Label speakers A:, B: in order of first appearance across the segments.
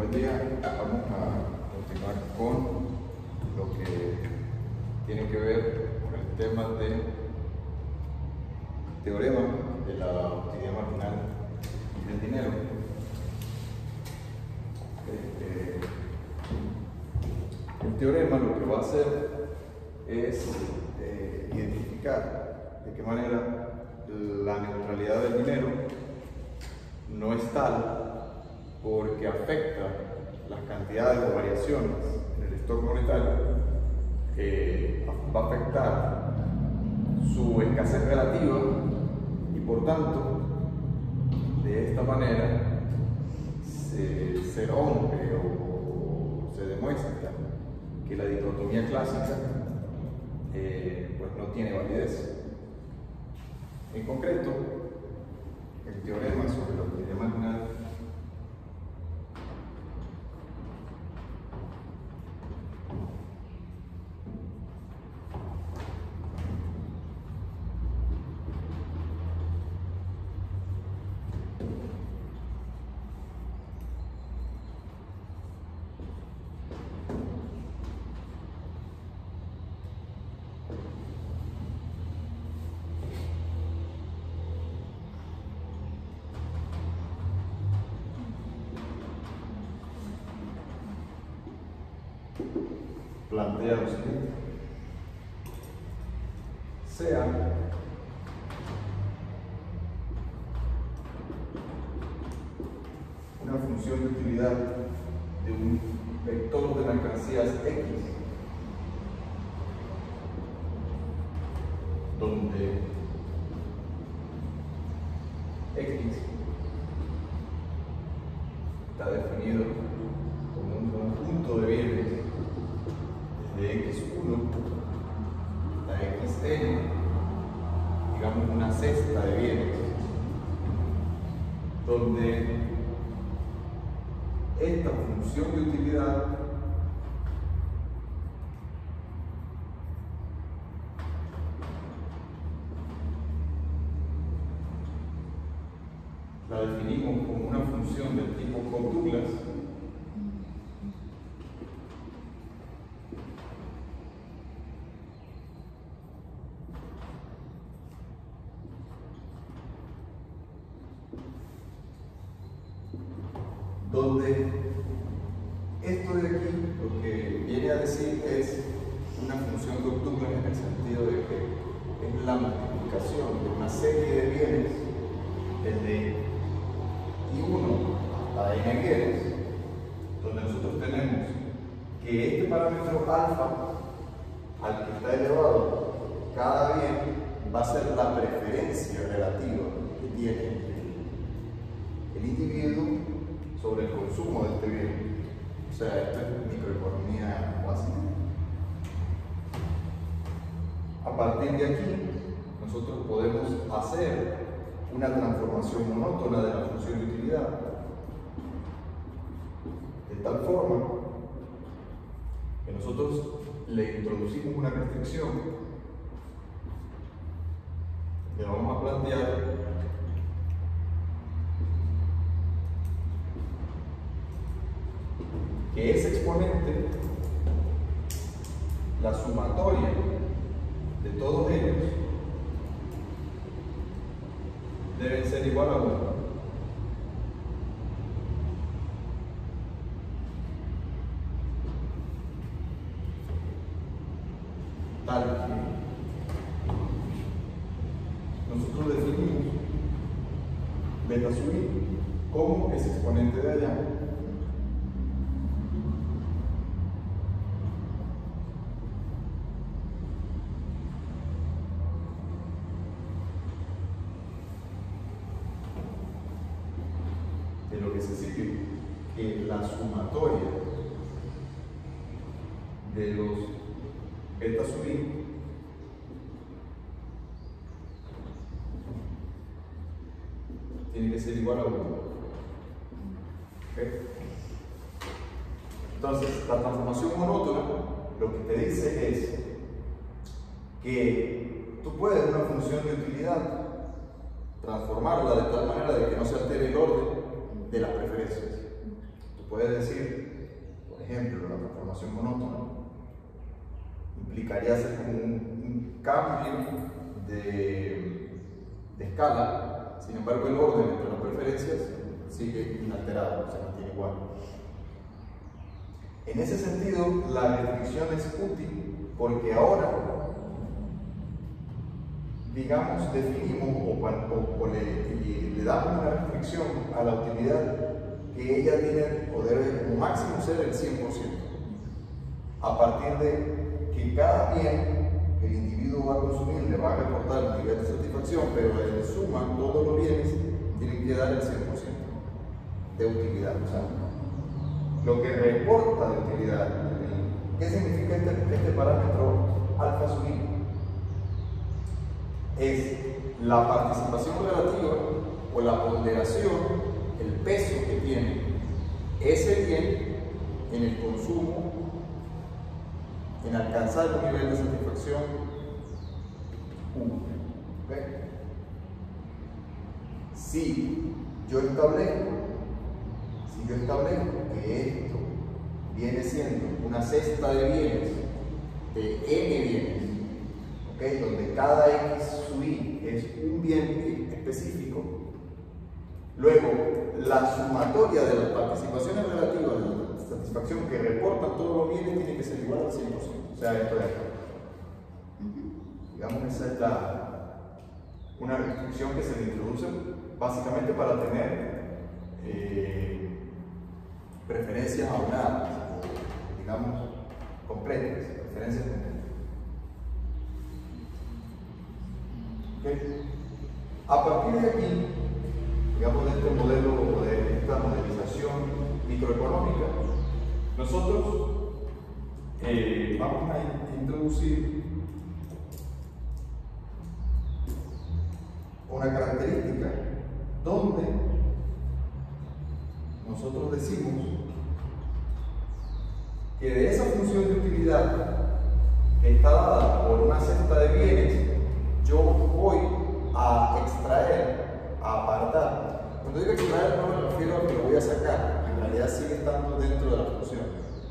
A: buen día. Vamos a continuar con lo que tiene que ver con el tema del teorema de la utilidad marginal del dinero. El teorema lo que va a hacer es identificar de qué manera la neutralidad del dinero no es tal porque afecta las cantidades o variaciones en el stock monetario, va a afectar su escasez relativa y por tanto de esta manera se rompe o se demuestra que la dicotomía clásica pues no tiene validez. En concreto, el teorema sobre la utilidad marginal plantea lo siguiente: sea una función de utilidad de un vector de mercancías X, donde X está definido como un conjunto de bienes de X1 a Xn, digamos una cesta de bienes, donde esta función de utilidad la definimos como una función del tipo Cobb-Douglas, donde esto de aquí lo que viene a decir es una función Cobb-Douglas en el sentido de que es la multiplicación de una serie de bienes desde I1 hasta n bienes, donde nosotros tenemos que este parámetro alfa al que está elevado cada bien va a ser la preferencia relativa que tiene el individuo sobre el consumo de este bien. O sea, esto es microeconomía básica. A partir de aquí, nosotros podemos hacer una transformación monótona de la función de utilidad, de tal forma que nosotros le introducimos una restricción. Le vamos a plantear que ese exponente, la sumatoria de todos ellos, deben ser igual a 1. Tal que nosotros definimos beta sub i como ese exponente de allá. De lo que se sigue, que la sumatoria de los beta sub i tiene que ser igual a 1. ¿Okay? Entonces, la transformación monótona lo que te dice es que tú puedes una función de utilidad transformarla de tal manera de que no se altere el orden de las preferencias. Tú puede decir, por ejemplo, la transformación monótona implicaría hacer como un cambio de escala, sin embargo el orden entre las preferencias sigue inalterado, se mantiene igual. En ese sentido, la restricción es útil porque ahora, digamos, definimos o le damos una restricción a la utilidad que ella tiene o debe como máximo ser el 100%, a partir de que cada bien que el individuo va a consumir le va a reportar un nivel de satisfacción, pero en suma todos los bienes tienen que dar el 100% de utilidad. O sea, lo que reporta de utilidad, ¿qué significa este parámetro alfa sub i? Es la participación relativa o la ponderación, el peso que tiene ese bien en el consumo, en alcanzar un nivel de satisfacción 1. ¿Okay? Si yo establezco que esto viene siendo una cesta de bienes, de n bienes, ¿okay? Donde cada x sub i es un bien específico, luego la sumatoria de las participaciones relativas de la satisfacción que reportan todos los bienes tiene que ser igual al 100%, o sea, esto de acá. Digamos, esa es una restricción que se le introduce básicamente para tener preferencias aunadas, digamos, completas, preferencias completas. ¿Okay? A partir de aquí, digamos, de este modelo o de esta modelización microeconómica, nosotros vamos a introducir una característica donde nosotros decimos que de esa función de utilidad que está dada por una cesta de bienes, yo voy a extraer, a apartar. Cuando digo extraer no me refiero a que lo voy a sacar, en realidad sigue estando dentro de la función,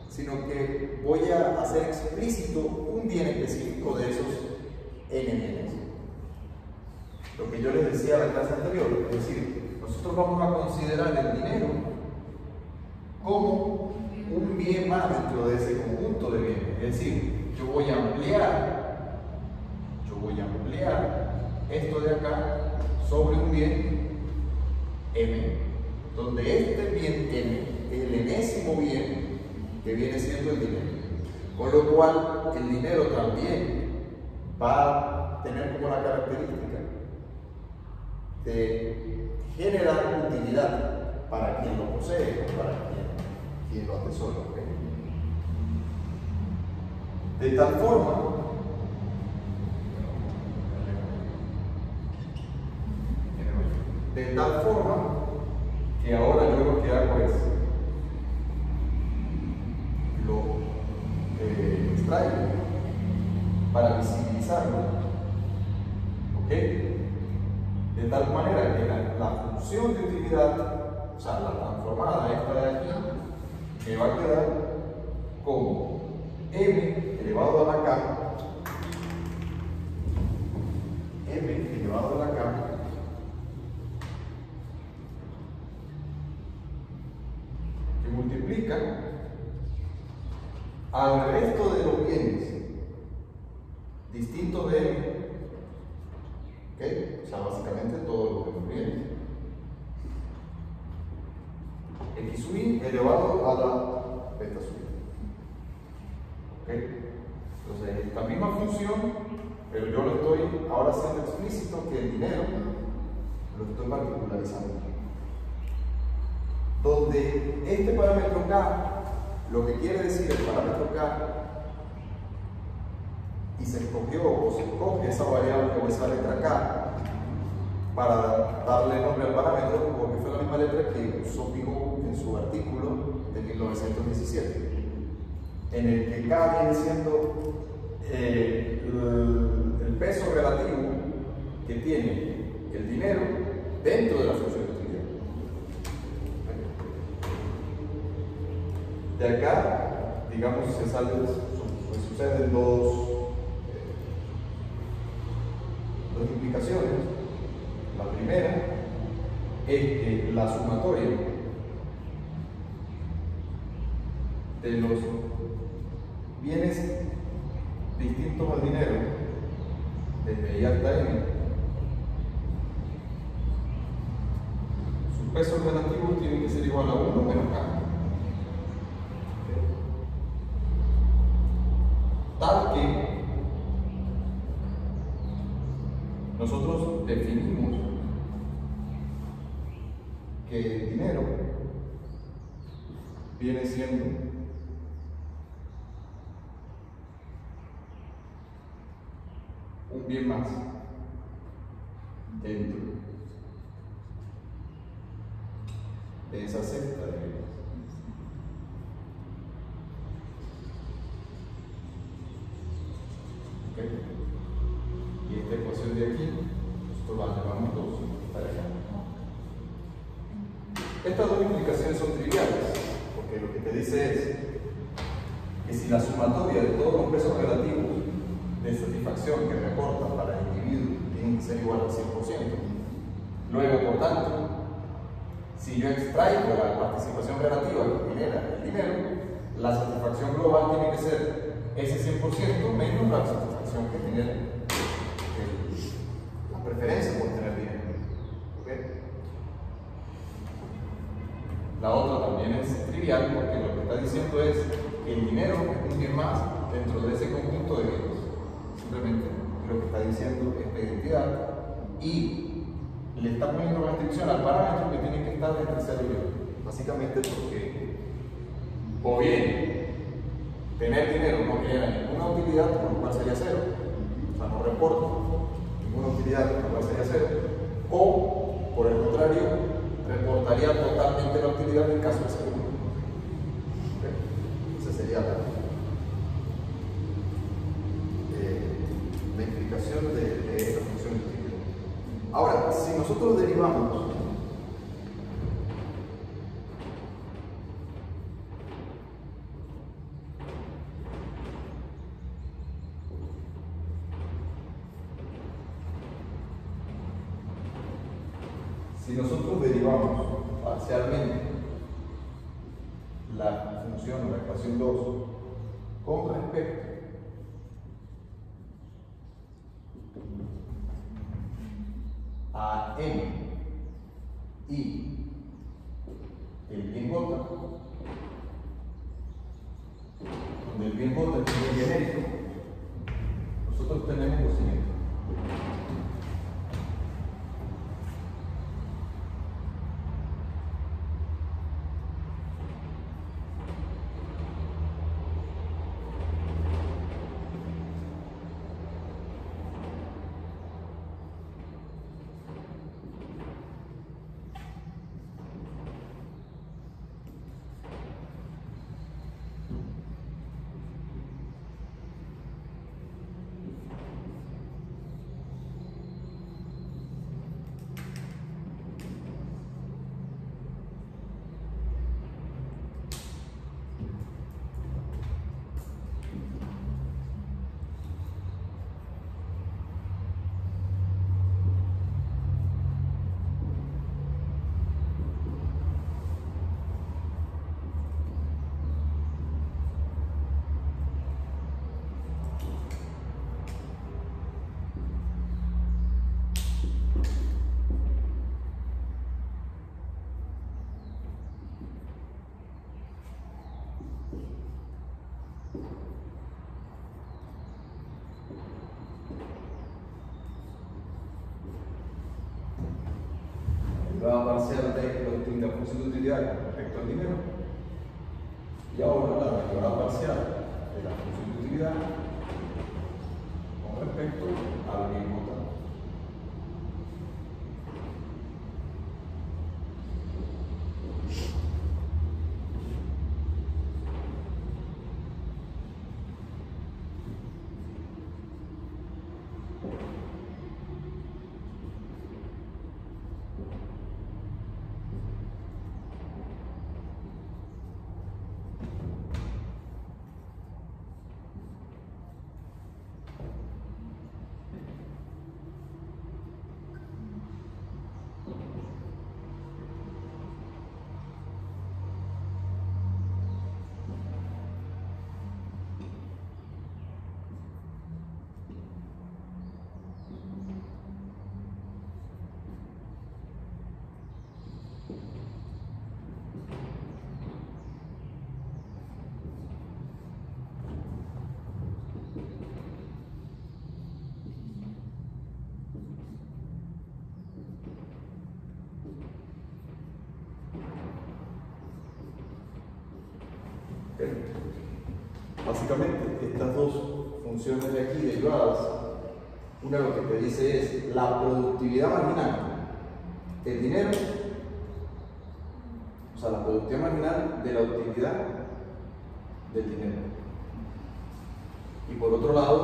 A: sino que voy a hacer explícito un bien específico de esos n bienes. Lo que yo les decía en la clase anterior, es decir, nosotros vamos a considerar el dinero como un bien más dentro de ese conjunto de bienes. Es decir, yo voy a ampliar esto de acá sobre un bien m, donde este bien m, el enésimo bien que viene siendo el dinero, con lo cual el dinero también va a tener como la característica de generar utilidad para quien lo posee o para quien lo atesora. ¿Okay? De tal forma que ahora yo lo que hago es lo extraigo para visibilizarlo, ¿ok? De tal manera que la función de utilidad, o sea, la transformada esta de aquí, me va a quedar como m elevado a la k, que multiplica al resto de los bienes distintos de m, ¿okay? O sea, básicamente todos los demás bienes, x sub i elevado a la beta sub i. ¿Okay? Entonces, esta misma función, pero yo lo estoy ahora haciendo explícito que el dinero lo estoy particularizando. Donde este parámetro k, lo que quiere decir el parámetro k, y se escogió o se escoge esa variable o esa letra k para darle nombre al parámetro, porque fue la misma letra que usó Pigot en su artículo de 1917, en el que k viene siendo el peso relativo que tiene el dinero dentro de la función de utilidad. De acá, digamos, suceden dos implicaciones. La primera es que la sumatoria de los bienes distintos al dinero desde I hasta N, sus pesos relativos tienen que ser igual a 1 menos K. Tal que nosotros definimos que el dinero viene siendo un bien más dentro de esa cesta de bienes. ¿Okay? Y esta ecuación de aquí, nosotros la llevamos 2 para allá. Estas dos implicaciones son triviales, porque lo que te dice es que si la sumatoria de todos los pesos relativos de satisfacción que reporta para el individuo tiene que ser igual al 100%, luego, por tanto, si yo extraigo la participación relativa que genera el dinero, la satisfacción global tiene que ser ese 100% menos la satisfacción que genera la preferencia por tener dinero. ¿Okay? La otra también es trivial porque lo que está diciendo es que el dinero es un bien más dentro de ese conjunto de bienes. Simplemente lo que está diciendo esta identidad y le está poniendo restricción al parámetro que tiene que estar entre 0 y 1. Básicamente porque o bien tener dinero no genera ninguna utilidad, por lo cual sería 0, o sea, no reporta ninguna utilidad, por lo cual sería 0, o por el contrario, reportaría totalmente la utilidad en caso de ser 1. ¿Okay? Esa sería la implicación de esta función de utilidad. Ahora, si nosotros derivamos parcialmente la función o la ecuación 2 con respecto a M y el bien J, donde el bien J es un bien genérico, nosotros tenemos lo siguiente. Parcial de la función de utilidad con respecto al dinero y ahora la derivada parcial de la función de utilidad con respecto al bien J. básicamente estas dos funciones de aquí derivadas, una lo que te dice es la productividad marginal del dinero, o sea, la productividad marginal de la utilidad del dinero. Y por otro lado,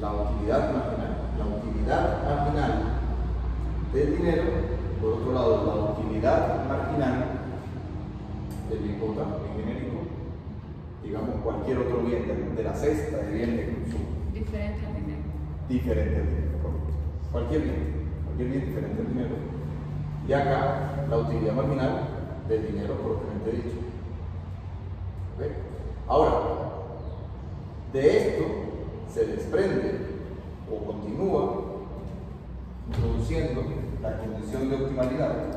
A: la utilidad marginal. La utilidad marginal del dinero, por otro lado, la utilidad marginal del bien total, bien genérico, digamos cualquier otro bien de la cesta de bienes de consumo.
B: Diferente al dinero.
A: Diferente al dinero, correcto. Cualquier bien diferente al dinero. Y acá, la utilidad marginal del dinero propiamente dicho. ¿Okay? Ahora, de esto se desprende o continúa introduciendo la condición de optimalidad.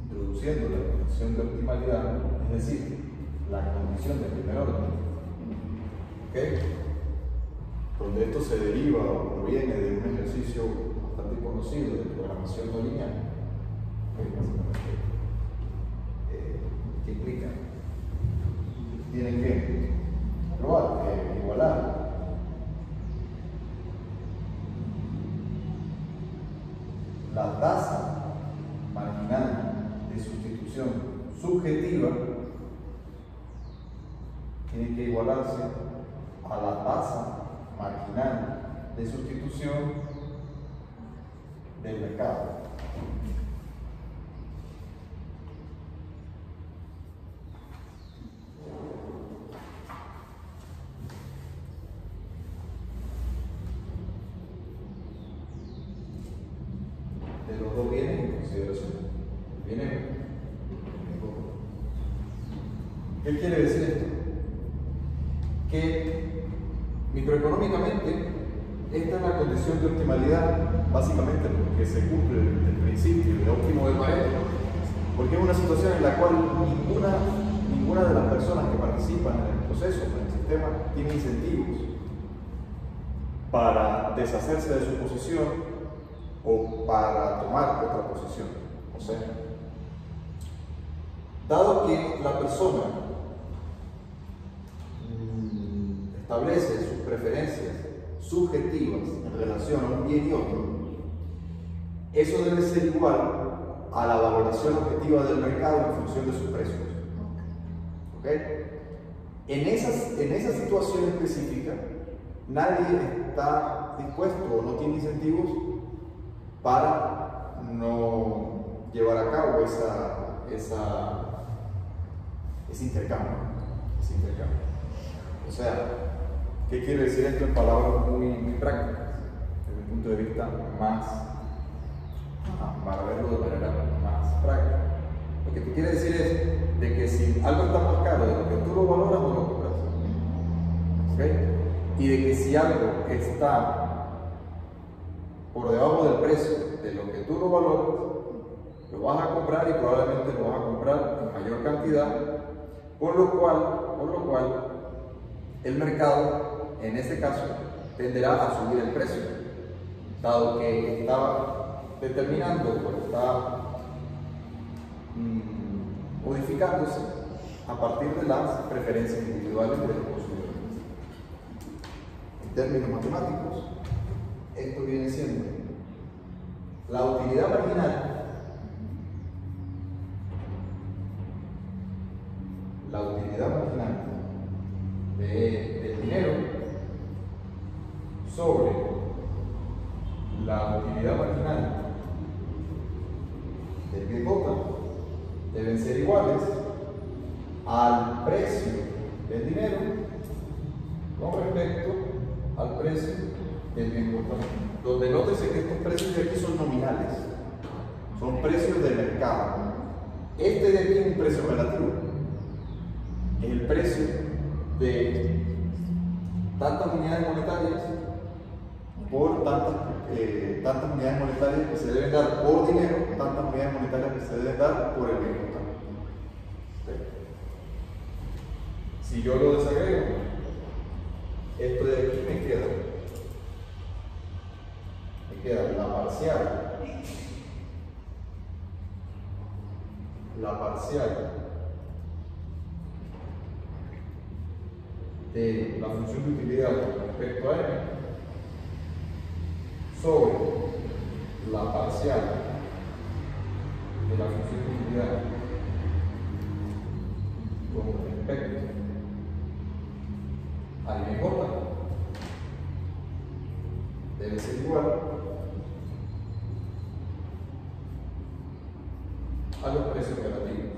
A: Introduciendo la condición de optimalidad, es decir, la condición de primer orden, ¿okay? Donde esto se deriva o proviene de un ejercicio bastante conocido de programación no lineal, ¿okay? ¿Qué implica? Tienen que probar, igualar la tasa marginal de sustitución subjetiva tiene que igualarse a la tasa marginal de sustitución del mercado. De los dos bienes en consideración. ¿Qué quiere decir esto? Que microeconómicamente esta es la condición de optimalidad, básicamente porque se cumple el principio de óptimo de Pareto, porque es una situación en la cual ninguna de las personas que participan en el proceso, en el sistema, tiene incentivos para deshacerse de su posición o para tomar otra posición. O sea, dado que la persona establece sus preferencias subjetivas en relación a un bien y otro, eso debe ser igual a la valoración objetiva del mercado en función de sus precios. ¿Okay? En esa situación específica, nadie está dispuesto o no tiene incentivos para no llevar a cabo ese intercambio. O sea, ¿qué quiere decir esto en palabras muy prácticas? Desde el punto de vista para verlo de manera más práctica. Lo que te quiere decir es de que si algo está más caro de lo que tú lo valoras, no lo compras. ¿Okay? Y de que si algo está por debajo del precio de lo que tú lo valoras, lo vas a comprar y probablemente lo vas a comprar en mayor cantidad, por lo cual el mercado, en este caso, tenderá a subir el precio, dado que está determinando o está modificándose a partir de las preferencias individuales de los consumidores. En términos matemáticos, esto viene siendo la utilidad marginal, del dinero sobre la utilidad marginal del bien total deben ser iguales al precio del dinero con respecto al precio del bien total. Donde nótese que estos precios de aquí son nominales, son precios de mercado. Este de aquí es un precio relativo, es el precio de tantas unidades monetarias por tantas unidades monetarias que se deben dar por dinero, tantas unidades monetarias que se deben dar por el bien total. ¿Okay? Si yo lo desagrego, esto de aquí me queda la parcial de la función de utilidad con respecto a m sobre la parcial de la función de utilidad con respecto al m j debe ser igual a los precios relativos.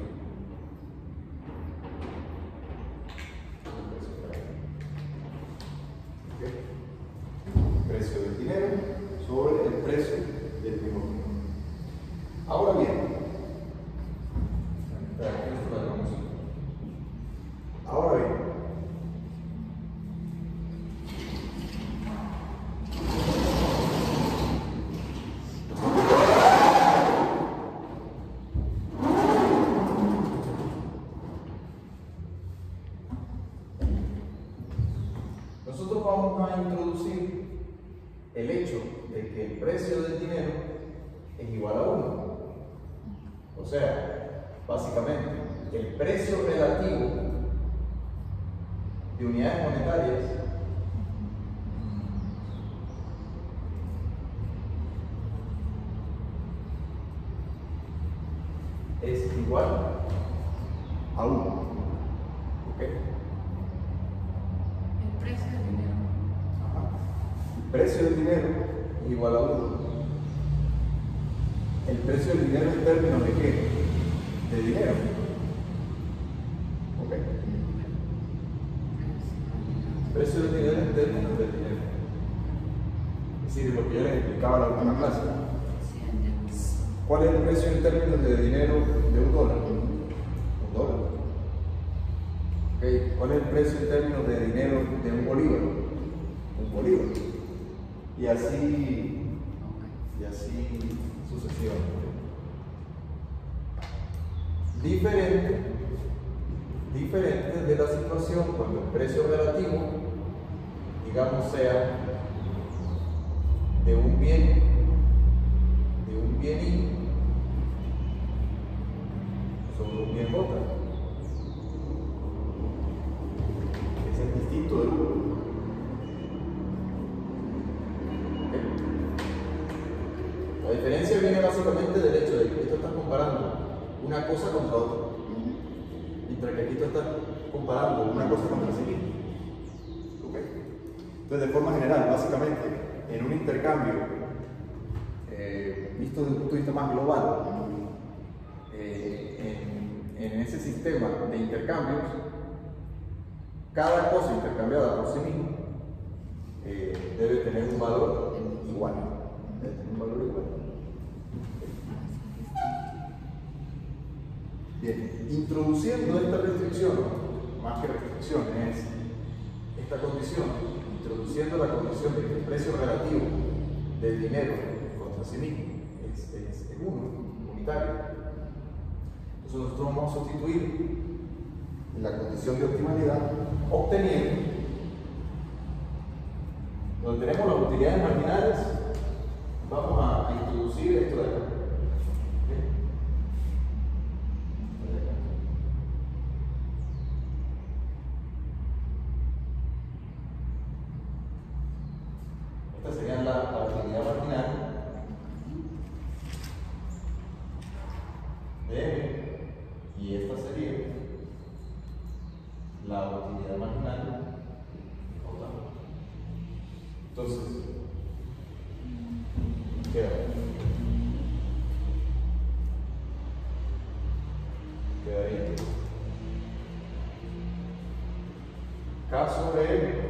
A: Precio del dinero sobre el precio del mismo dinero. Ahora bien, nosotros vamos a introducir el hecho de que el precio del dinero es igual a 1. O sea, básicamente, el precio relativo de unidades monetarias es igual a 1. ¿Ok? El precio del dinero es igual a 1. El precio del dinero en términos de qué? De dinero. ¿Ok? El precio del dinero en términos de dinero. Es decir, lo que yo les explicaba en la última clase. ¿Cuál es el precio en términos de dinero de $1? $1. ¿Ok? ¿Cuál es el precio en términos de dinero de un bolívar? Un bolívar. Y así sucesivamente. Diferente de la situación cuando el precio relativo, digamos, sea de un bien I sobre un bien J. Ese es distinto del 1. La diferencia viene básicamente del hecho de que esto está comparando una cosa contra otra, mientras que aquí tú estás comparando una cosa contra sí mismo. ¿Okay? Entonces, de forma general, básicamente, en un intercambio, visto desde un punto de vista más global, en ese sistema de intercambios, cada cosa intercambiada por sí misma debe tener un valor igual. Debe tener un valor igual. Bien, introduciendo esta restricción, más que restricción, es esta condición, introduciendo la condición de que el precio relativo del dinero contra sí mismo es unitario. Entonces nosotros vamos a sustituir la condición de optimalidad obteniendo, donde tenemos las utilidades marginales, vamos a introducir esto de acá. Esta sería la utilidad marginal de M y esta sería la utilidad marginal de J. Entonces, queda ahí K sobre M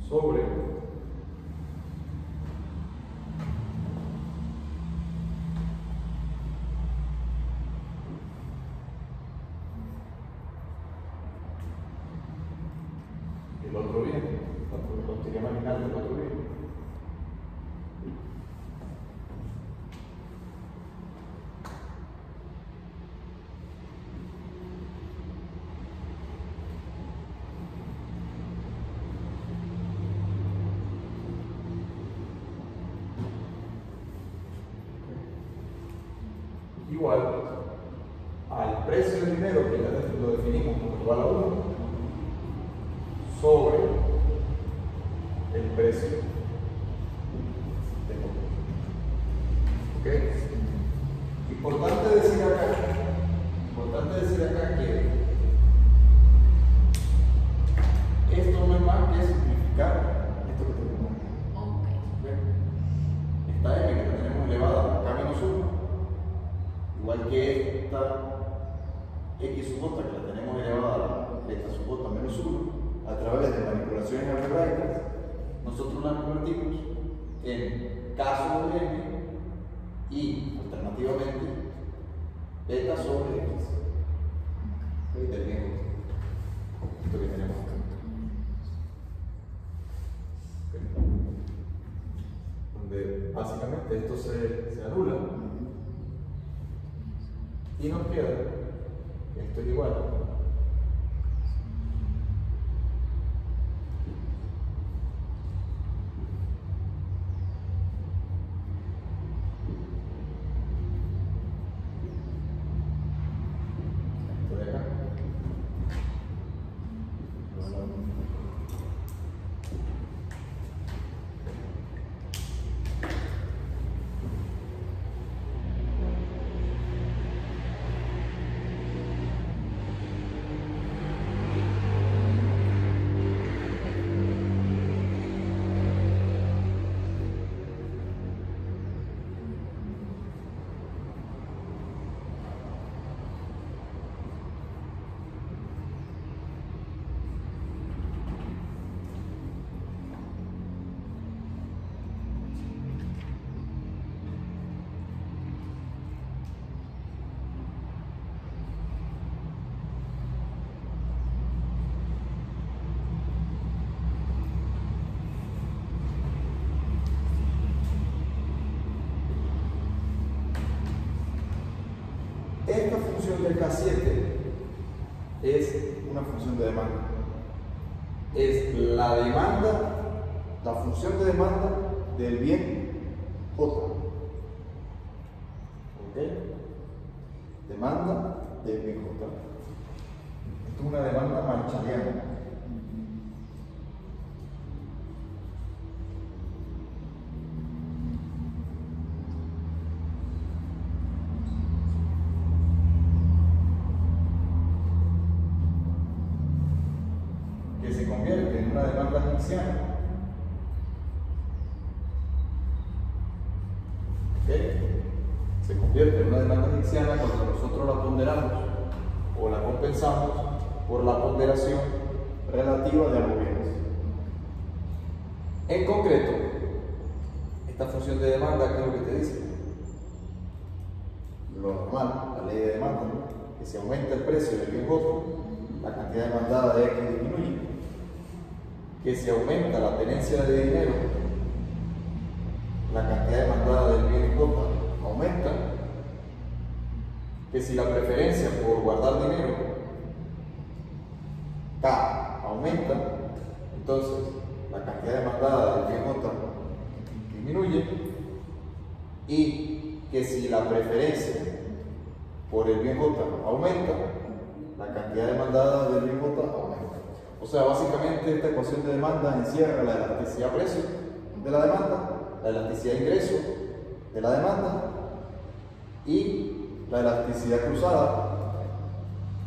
A: sobre el otro bien, la lotería marginal del otro bien. Igual al precio del dinero, que ya lo definimos como igual a 1, sobre el precio del otro. ¿Ok? Importante decir acá que esto no es más que simplificar esto que tenemos aquí. ¿Okay? Esta m que la tenemos elevada acá menos 1, igual que esta x sub j que la tenemos elevada a beta sub j menos 1, a través de manipulaciones algebraicas, nosotros la convertimos en k sobre m y, alternativamente, beta sobre x. ¿Okay? Del bien esto que tenemos acá. ¿Okay? Donde básicamente esto se anula. Y nos queda esto es igual esto de acá. Esta función del K7 es una función de demanda. Es la demanda, la función de demanda del bien J. ¿Ok? Demanda del bien J. Esto es una demanda marshalliana. Que se convierte en una demanda higginsiana. ¿Okay? Se convierte en una demanda higginsiana cuando nosotros la ponderamos o la compensamos por la ponderación relativa de ambos bienes. En concreto, esta función de demanda, ¿qué es lo que te dice? Lo normal, la ley de demanda, ¿no? Que si aumenta el precio del bien J, la cantidad demandada de X disminuye. Que si aumenta la tenencia de dinero, la cantidad demandada del bien J aumenta. Que si la preferencia por guardar dinero, K, aumenta, entonces la cantidad demandada del bien J disminuye. Y que si la preferencia por el bien J aumenta, la cantidad demandada del bien J aumenta. O sea, básicamente esta ecuación de demanda encierra la elasticidad precio de la demanda, la elasticidad ingreso de la demanda y la elasticidad cruzada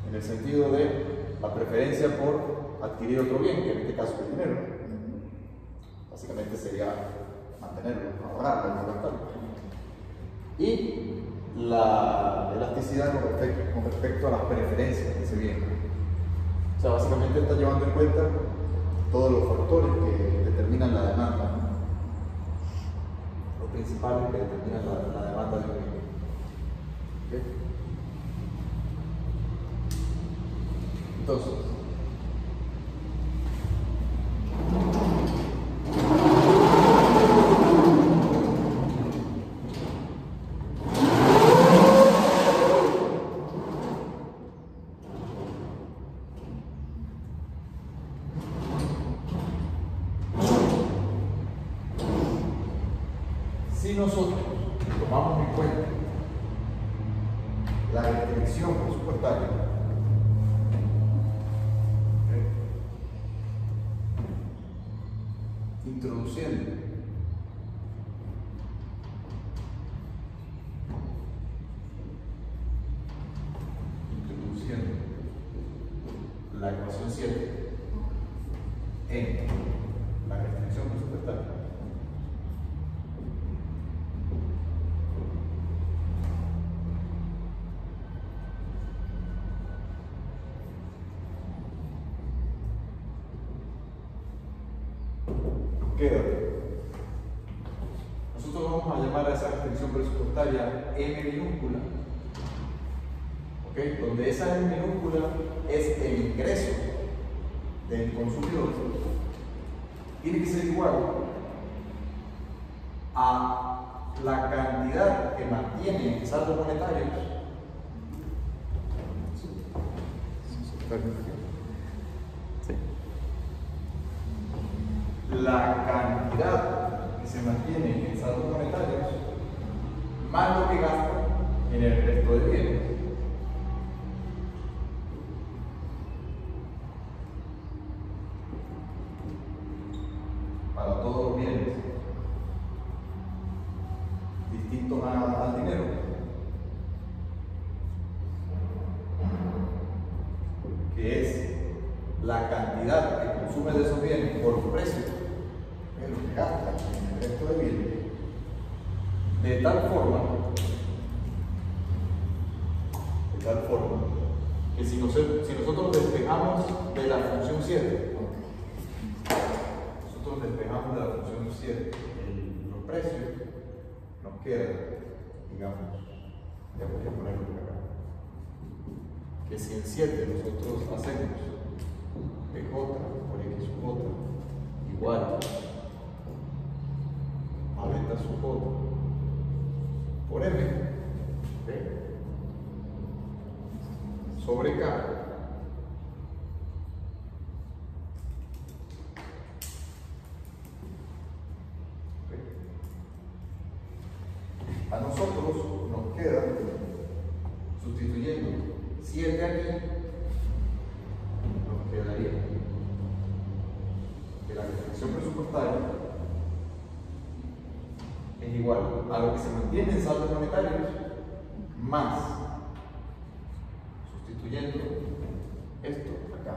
A: en el sentido de la preferencia por adquirir otro bien, que en este caso es el dinero. Básicamente sería mantenerlo, ahorrarlo, no gastarlo. Y la elasticidad con respecto a las preferencias de ese bien. O sea, básicamente está llevando en cuenta todos los factores que determinan la demanda, los principales que determinan la demanda de un bien. ¿Okay? Entonces, si nosotros tomamos en cuenta la restricción presupuestaria, introduciendo la ecuación 7 en la restricción presupuestaria, nos queda, nosotros vamos a llamar a esa restricción presupuestaria M minúscula, ¿okay? Donde esa M minúscula es el ingreso del consumidor, tiene que ser igual a la cantidad que mantiene en saldo monetario la cantidad que se mantiene en saldos monetarios más lo que gasta en el resto de bienes. Para todos los bienes distintos al dinero, que es la cantidad que consume de esos bienes por los precios, que es lo que gasta en el resto de bienes, de tal forma que si nosotros despejamos de la función 7, despejamos de la función 7 los precios, nos queda, digamos, ya voy a ponerlo por acá, que si en 7 nosotros hacemos PJ por X sub J igual a beta sub J por M, ¿okay? Sobre K, a nosotros nos queda, sustituyendo 7 aquí, nos quedaría que la restricción presupuestaria es igual a lo que se mantiene en saldos monetarios más sustituyendo esto acá.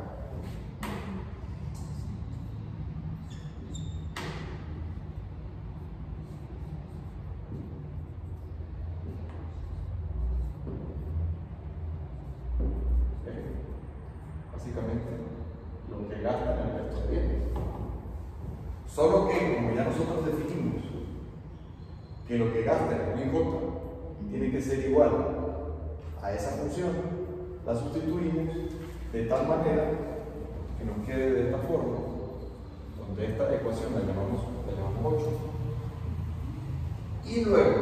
A: Básicamente lo que gastan en el resto de bienes. Solo que, como ya nosotros definimos que lo que gasta en el IJ tiene que ser igual a esa función, la sustituimos de tal manera que nos quede de esta forma, donde esta ecuación la llamamos 8, y luego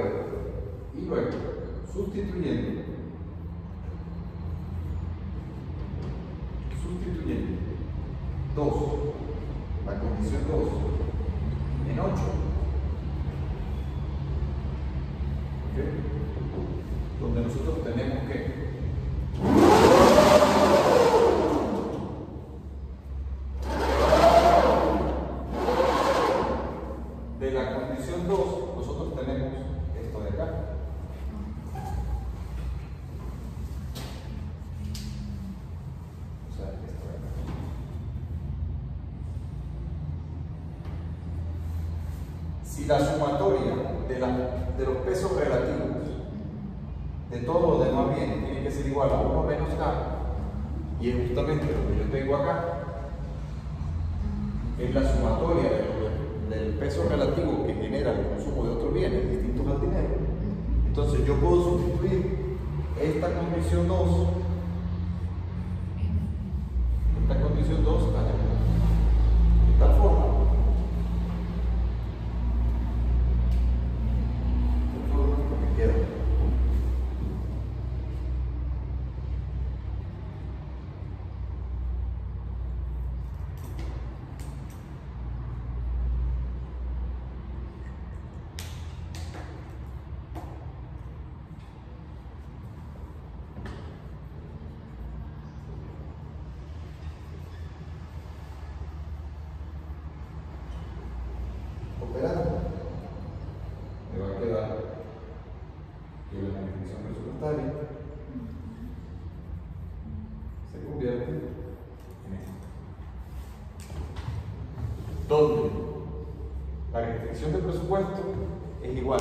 A: sustituyendo 2, la condición 2 en 8, ¿okay? Donde nosotros tenemos que de la condición 2 nosotros tenemos esto de acá. O sea, esto de acá. Si la sumatoria de los pesos relativos de todo lo demás bien tiene que ser igual a 1 menos K, y es justamente lo que yo tengo acá, es la sumatoria de los del peso relativo que genera el consumo de otros bienes distintos al dinero, entonces yo puedo sustituir esta condición 2 allá, de tal forma que me queda. Operando, me va a quedar que la definición presupuestaria se convierte en esto, donde la restricción del presupuesto es igual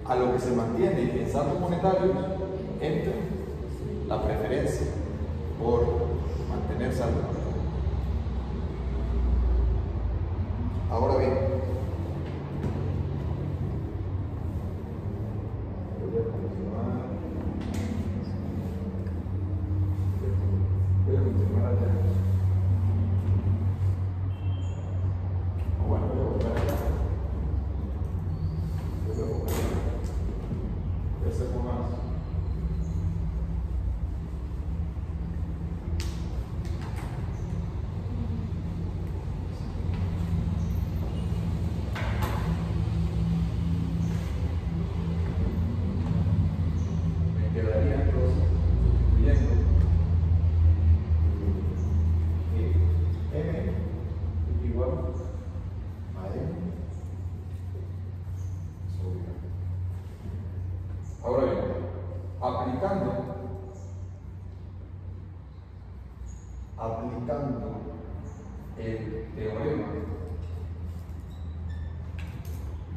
A: a lo que se mantiene en saldos monetarios entre la preferencia por mantener saldos monetarios. Ahora bien, voy a continuar allá. Bueno, voy a volver acá. Voy a hacer más. Quedaría entonces sustituyendo M es igual a M sobre K. Ahora bien, aplicando el teorema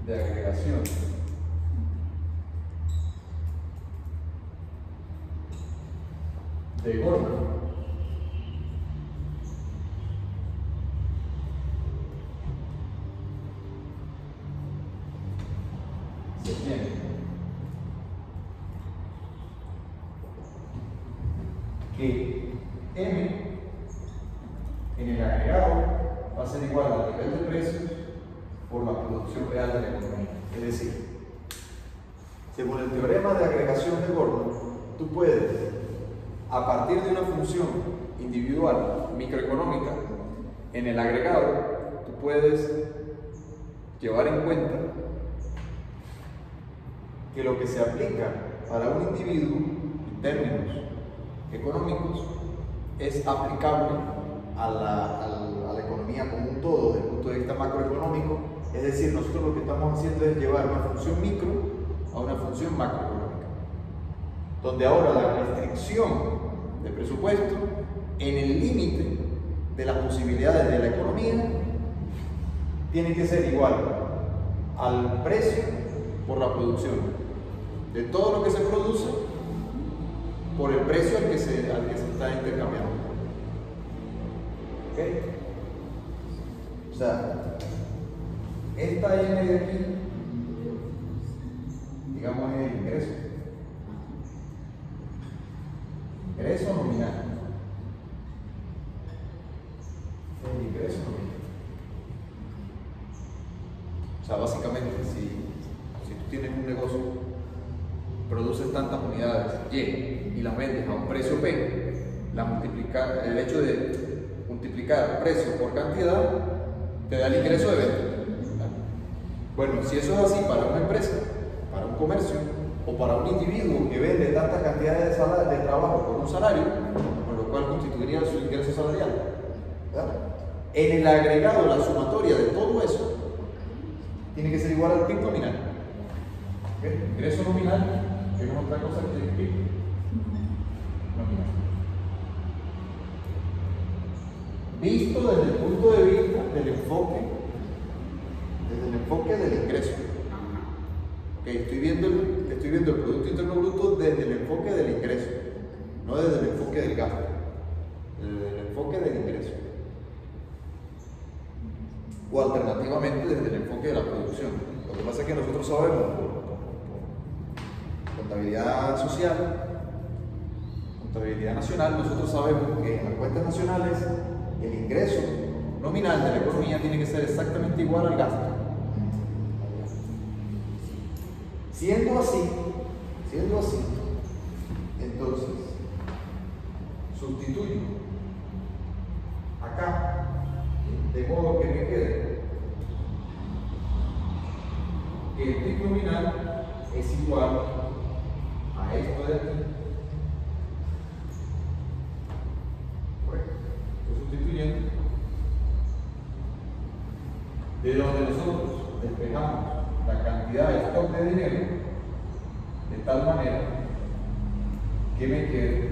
A: de agregación de Gordon, se tiene que M en el agregado va a ser igual al nivel de precios por la producción real de la economía. Es decir, según el teorema de agregación de Gordon, tú puedes, a partir de una función individual microeconómica, en el agregado, tú puedes llevar en cuenta que lo que se aplica para un individuo en términos económicos es aplicable a la economía como un todo desde el punto de vista macroeconómico. Es decir, nosotros lo que estamos haciendo es llevar una función micro a una función macroeconómica, donde ahora la restricción de presupuesto en el límite de las posibilidades de la economía tiene que ser igual al precio por la producción de todo lo que se produce por el precio al que se está intercambiando. ¿Ok? O sea, esta N de aquí, digamos, es el ingreso. Ingreso nominal. El ingreso nominal. O sea, básicamente, si tú tienes un negocio, produces tantas unidades Y y las vendes a un precio P, el hecho de multiplicar precio por cantidad te da el ingreso de venta. Bueno, si eso es así para una empresa, para un comercio o para un individuo que vende tantas cantidades de trabajo por un salario, con lo cual constituiría su ingreso salarial, ¿verdad? En el agregado, la sumatoria de todo eso tiene que ser igual al PIB nominal. ¿Okay? Ingreso nominal, que no es otra cosa que el PIB nominal. Visto desde el punto de vista del enfoque, del ingreso. Okay, estoy viendo el Producto Interno Bruto desde el enfoque del ingreso, no desde el enfoque del gasto, desde el enfoque del ingreso.
B: o alternativamente desde el enfoque de la producción. Lo que pasa es que nosotros sabemos por contabilidad social, contabilidad nacional, nosotros sabemos que en las cuentas nacionales el ingreso nominal de la economía tiene que ser exactamente igual al gasto. Siendo así, entonces sustituyo acá, de modo que me quede que el PIB nominal es igual a esto de aquí. Bueno, estoy sustituyendo de donde nosotros despejamos la cantidad de stock de dinero de tal manera que me quede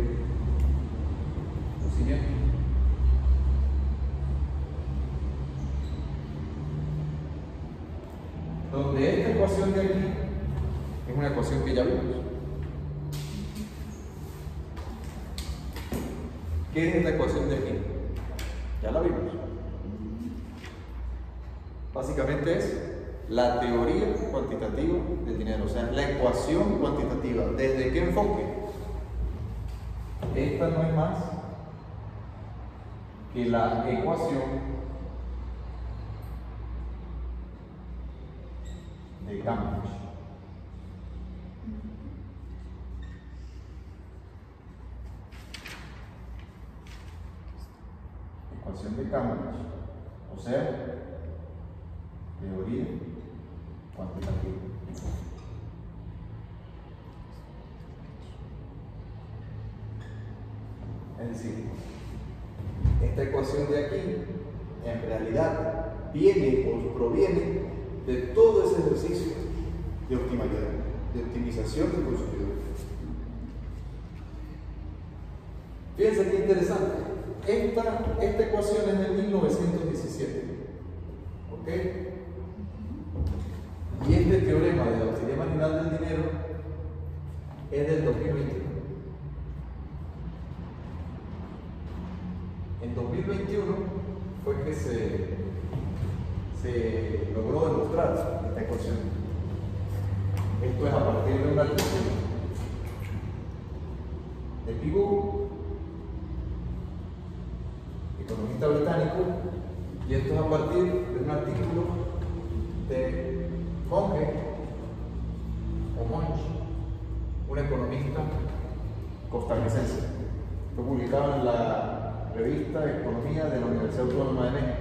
B: lo siguiente. Donde esta ecuación de aquí es una ecuación que ya vimos. ¿Qué es esta ecuación de aquí? Ya la vimos. Básicamente es la teoría cuantitativa del dinero, o sea, la ecuación cuantitativa. ¿Desde qué enfoque? Esta no es más que la ecuación de Cambridge. Ecuación de Cambridge, o sea, teoría cuantitativa. Es decir, esta ecuación de aquí en realidad viene o proviene de todo ese ejercicio de optimalidad, de optimización del consumidor. Fíjense qué interesante. Esta ecuación es de 1917. ¿Ok? Y este teorema de la utilidad marginal del dinero es del 2021. En 2021 fue que se logró demostrar esta ecuación. Esto es a partir de un artículo de Pigou, economista británico, y esto es a partir de un artículo de Monge, un economista costarricense. Fue publicado en la revista Economía de la Universidad Autónoma de México.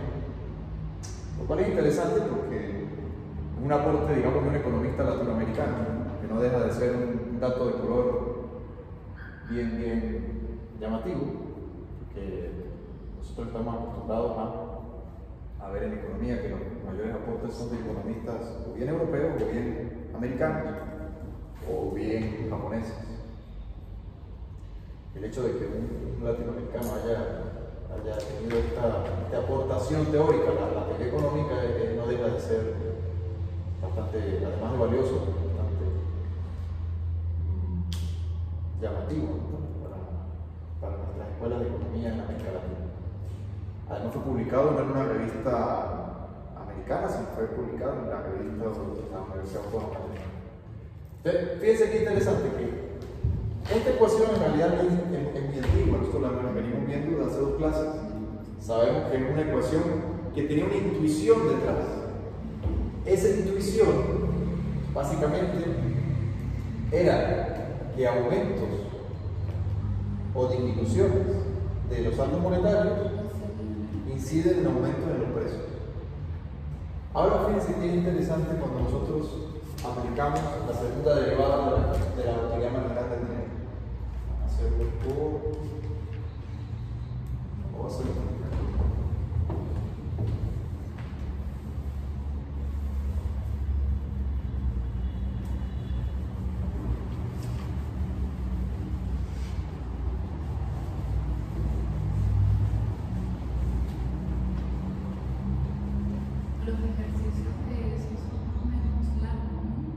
B: Lo cual es interesante porque es un aporte, digamos, de un economista latinoamericano, que no deja de ser un dato de color bien llamativo, porque nosotros estamos acostumbrados a ver en economía que los mayores aportes son de economistas o bien europeos, o bien americanos, o bien japoneses. El hecho de que un latinoamericano haya tenido esta aportación teórica a la teoría económica no deja de ser bastante, además de valioso, bastante llamativo, ¿no? para nuestras escuelas de economía en América Latina. Además fue publicado no en una revista americana, sino fue publicado en la revista de la Universidad Autónoma de México. Fíjense qué interesante que esta ecuación en realidad es muy antigua, nosotros la venimos viendo desde hace 2 clases. Sabemos que es una ecuación que tenía una intuición detrás. Esa intuición, básicamente, era que aumentos o disminuciones de los saldos monetarios inciden en aumentos en los precios. Ahora fíjense que es interesante cuando nosotros aplicamos la segunda derivada de la utilidad marginal del dinero. Hacerlo o hacerlo.
C: Los ejercicios de eso son más o menos largos, ¿no?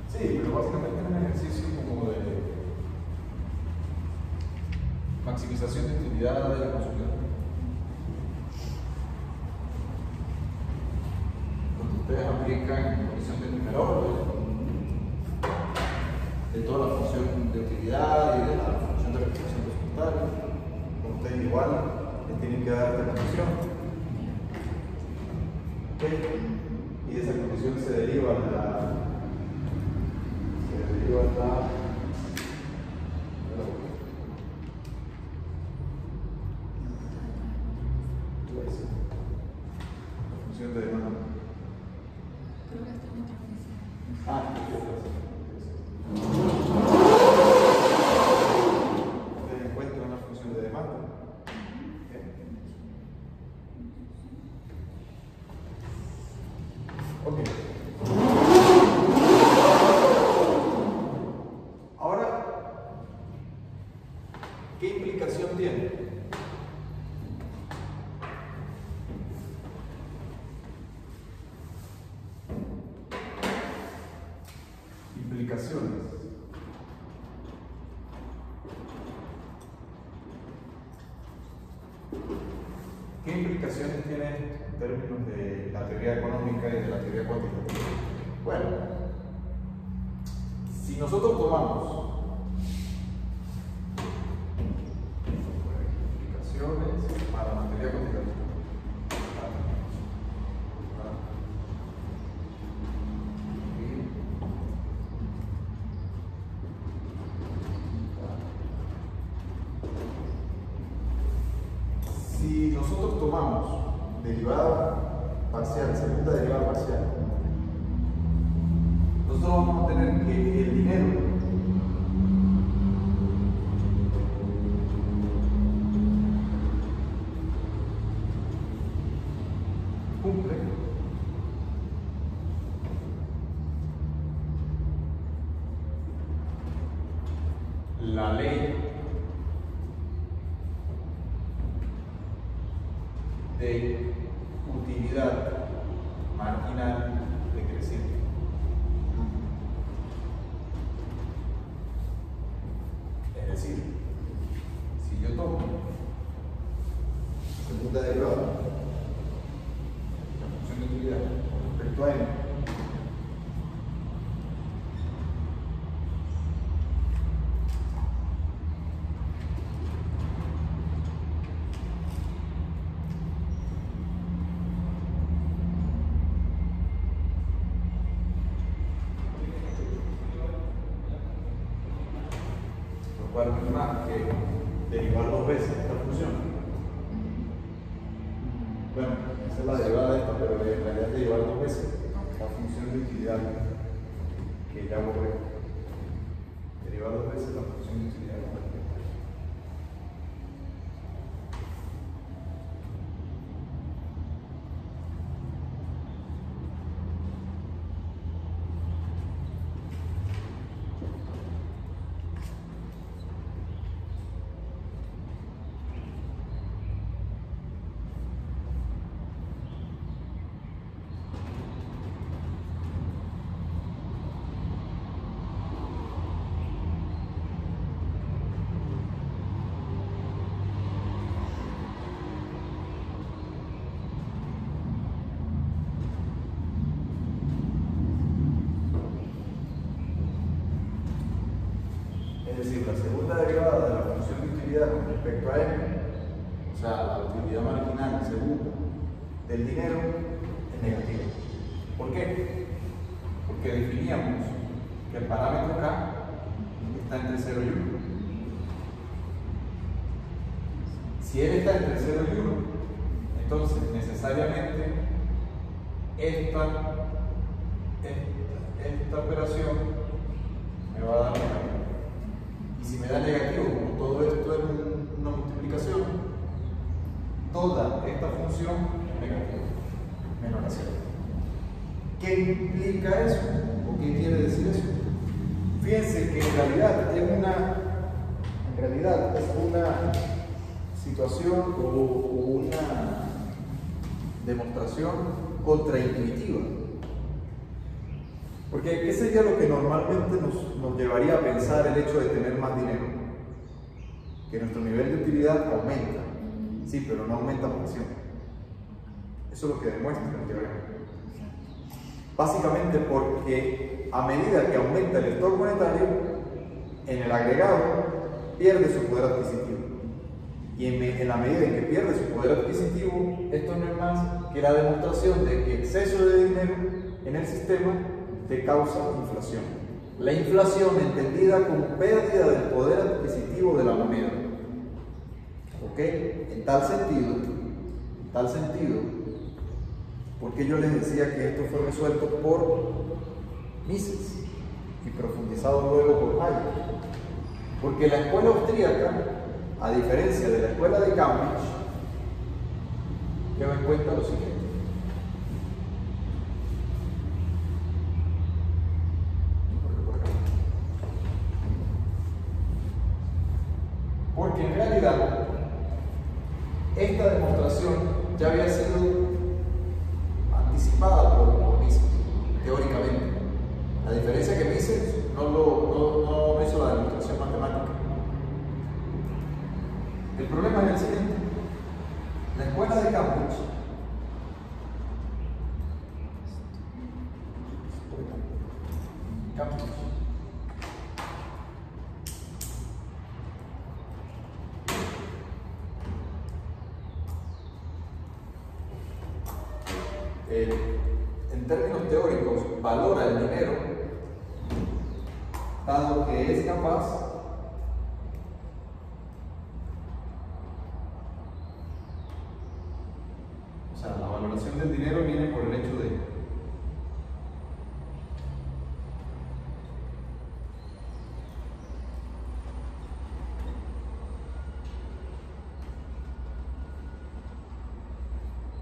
B: Sí, pero básicamente es un ejercicio como de maximización de utilidad del consumidor. Ustedes aplican condición de primer orden de toda la función de utilidad y de la función de representación presupuestaria. Con ustedes igual les tienen que dar esta condición. ¿Okay? Y de esa condición se deriva la función de demanda.
C: Creo que está en otra oficina.
B: Ustedes encuentran una función de demanda. Ok. Ahora, ¿qué implicación tiene? Implicaciones. ¿Qué implicaciones tiene en términos de la teoría económica y de la teoría cuantitativa? Bueno, si nosotros tomamos implicaciones para la teoría cuantitativa, si nosotros tomamos derivada parcial, segunda derivada parcial, nosotros vamos a tener que el dinero cumple la ley de utilidad marginal decreciente. Es decir, si yo tomo segunda derivada, la función de utilidad con respecto a n, no es más que derivar dos veces esta función. Bueno, esa es la derivada de esta, pero en realidad es derivar dos veces la función de utilidad que ya borré. Derivar dos veces la función de utilidad. Es decir, la segunda derivada de la función de utilidad con respecto a n, o sea, la utilidad marginal segunda del dinero, es negativa. ¿Por qué? Porque definíamos que el parámetro K está entre 0 y 1. Si él está entre 0 y 1, entonces necesariamente esta operación me va a dar negativo. Y si me da negativo, como todo esto es una multiplicación, toda esta función es negativa, menos la 0. ¿Qué implica eso? ¿O qué quiere decir eso? Fíjense que en realidad es una situación o una demostración contraintuitiva. Porque ¿qué sería lo que normalmente nos llevaría a pensar el hecho de tener más dinero? Que nuestro nivel de utilidad aumenta. Sí, pero no aumenta por acción. Eso es lo que demuestra el teorema. Básicamente porque a medida que aumenta el stock monetario, en el agregado pierde su poder adquisitivo. Y en la medida en que pierde su poder adquisitivo, esto no es más que la demostración de que exceso de dinero en el sistema te causa inflación. La inflación entendida como pérdida del poder adquisitivo de la moneda. ¿Ok? En tal sentido, porque yo les decía que esto fue resuelto por Mises y profundizado luego por Hayek. Porque la escuela austríaca, a diferencia de la escuela de Cambridge, lleva en cuenta lo siguiente. Porque en realidad, esta demostración ya había sido anticipada por Mises, teóricamente. La diferencia que Mises no hizo la demostración matemática. El problema es el siguiente. La escuela de Cambridge en términos teóricos valora el dinero dado que es capaz la valoración del dinero viene por el hecho de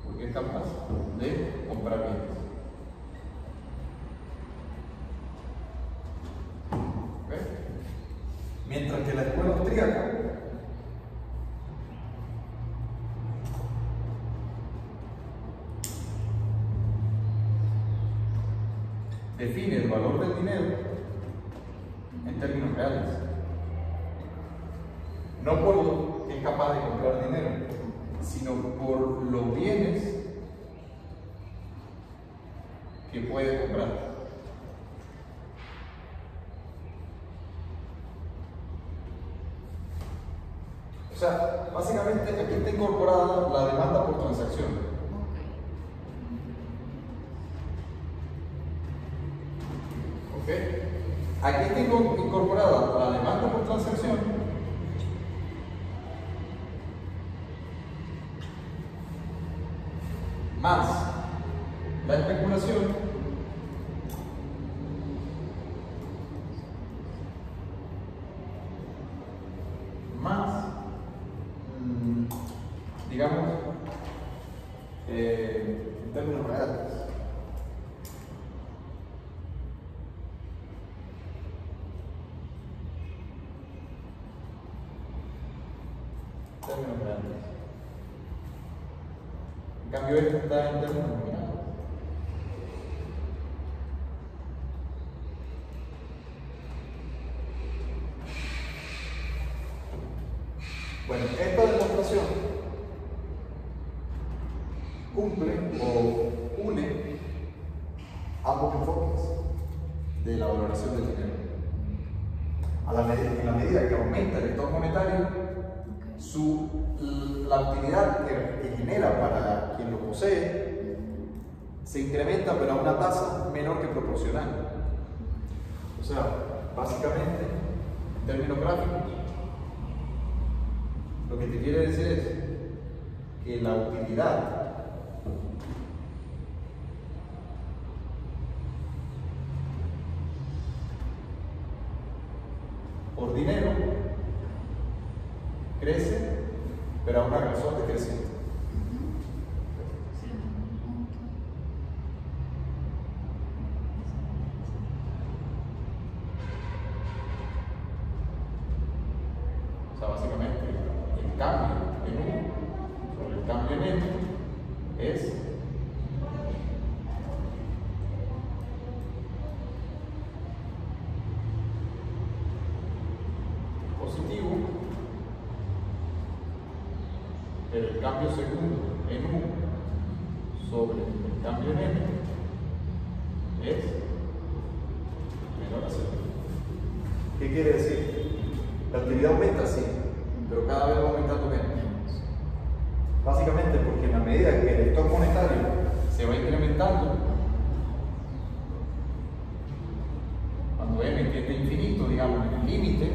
B: porque es capaz de comprar bienes. ¿Okay? Mientras que la escuela austríaca define el valor del dinero en términos reales, no por lo que es capaz de comprar dinero, sino por los bienes que puede comprar. O sea, básicamente aquí está incorporada la demanda por transacción. Aquí está incorporada la demanda por transacción más la especulación más, digamos, en términos reales. En cambio, esto está en términos nominales. Bueno, esta demostración cumple o une ambos enfoques de la valoración del dinero. En la medida que aumenta el stock monetario, la utilidad que genera para quien lo posee se incrementa, pero a una tasa menor que proporcional. O sea, básicamente, en términos gráficos, lo que te quiere decir es que la utilidad por dinero crece, pero a una razón decreciente. O sea, básicamente, el cambio en U sobre el cambio en N es positivo, pero el cambio segundo en U sobre el cambio en N es menor a cero. ¿Qué quiere decir? La actividad aumenta, sí, pero cada vez va aumentando menos. Básicamente porque en la medida que el stock monetario se va incrementando, cuando M tiende a infinito, digamos, en el límite,